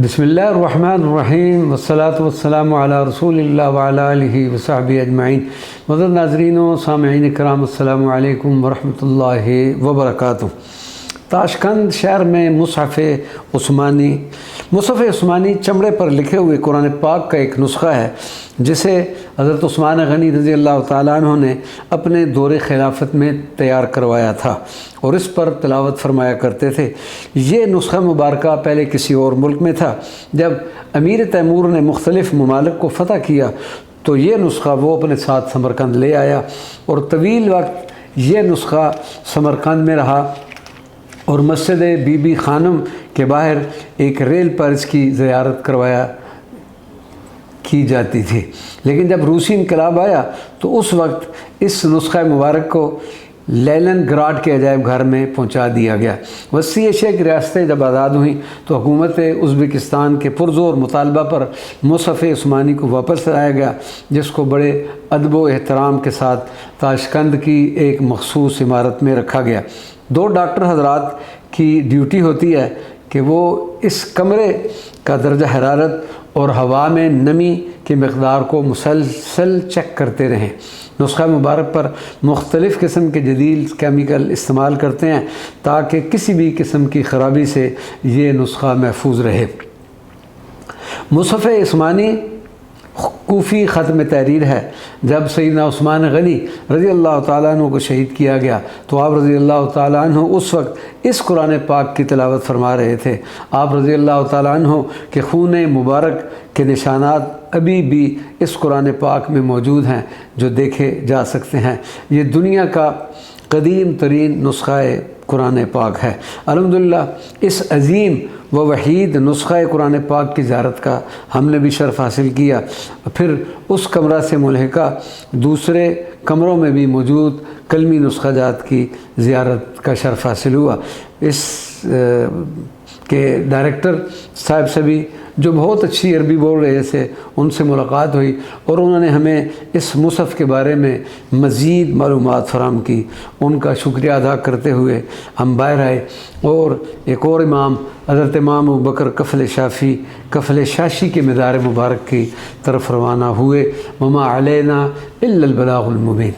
बिस्मिल्लाहिर्रहमानिर्रहीम वस्सलातु वस्सलामु अला रसूलिल्लाह व अला आलिहि व सहबिहि अजमईन। मदद नाज़रीन व सामईन इकराम, अस्सलामु अलैकुम व रहमतुल्लाहि व बरकातुहू। ताशकंद शहर में मुसहफ़ उस्मानी चमड़े पर लिखे हुए कुरान पाक का एक नुस्खा है, जिसे हज़रत उस्मान गनी रज़ी अल्लाह ताला अन्हु ने अपने दौरे खिलाफत में तैयार करवाया था और इस पर तिलावत फरमाया करते थे। ये नुस्खा मुबारक पहले किसी और मुल्क में था। जब अमीर तैमूर ने मुख्तलिफ़ ममालिक को फ़तह किया तो ये नुस्खा वो अपने साथ समरकंद ले आया और तवील वक्त ये नुस्खा समरकंद में रहा और मस्जिद बीबी खानम के बाहर एक रेल पर इसकी ज़ियारत की जाती थी। लेकिन जब रूसी इनकलाब आया तो उस वक्त इस नुस्खा मुबारक को लेनिनग्राड के अजायब घर में पहुंचा दिया गया। वस्ती एशिया की रियासतें जब आज़ाद हुई तो हुकूमत उज़्बेकिस्तान के पुरज़ोर मुतालबा पर मुसहफ़ उस्मानी को वापस लाया गया, जिसको बड़े अदब व एहतराम के साथ ताशकंद की एक मखसूस इमारत में रखा गया। दो डॉक्टर हजरात की ड्यूटी होती है कि वो इस कमरे का दर्जा हरारत और हवा में नमी की मकदार को मुसलसल चेक करते रहें। नुस्खा मुबारक पर मुख्तलिफ़ किस्म के जदीद केमिकल इस्तेमाल करते हैं ताकि किसी भी किस्म की ख़राबी से ये नुस्खा महफूज रहे। मुसहफ़ उस्मानी कूफ़ी ख़त में तहरीर है। जब सैयदना उस्मान गनी रज़ी अल्लाह ताला अन्हु को शहीद किया गया तो आप रज़ी अल्लाह ताला अन्हु उस वक्त इस कुरान पाक की तिलावत फरमा रहे थे। आप रज़ी अल्लाह ताला अन्हु के खून मुबारक के निशानात अभी भी इस कुरान पाक में मौजूद हैं, जो देखे जा सकते हैं। ये दुनिया का कदीम तरीन नुस्खा कुरान पाक है। अल्हम्दुलिल्लाह इस अज़ीम व वहीद नुस्खा कुरान पाक की ज़ियारत का हमने भी शर्फ़ हासिल किया। फिर उस कमरा से मुल्हिका दूसरे कमरों में भी मौजूद कलमी नुस्खा जात की ज़ियारत का शर्फ़ हासिल हुआ। इस के डायरेक्टर साहब से भी, जो बहुत अच्छी अरबी बोल रहे थे, उनसे मुलाकात हुई और उन्होंने हमें इस मुसहफ़ के बारे में मज़ीद मालूमात फ़राहम की। उनका शुक्रिया अदा करते हुए हम बाहर आए और एक और इमाम हज़रत इमाम अबू बकर कफ़ल शाशी के मज़ार मुबारक की तरफ रवाना हुए। वमा अलैना इल्लल बलागुल मुबीन।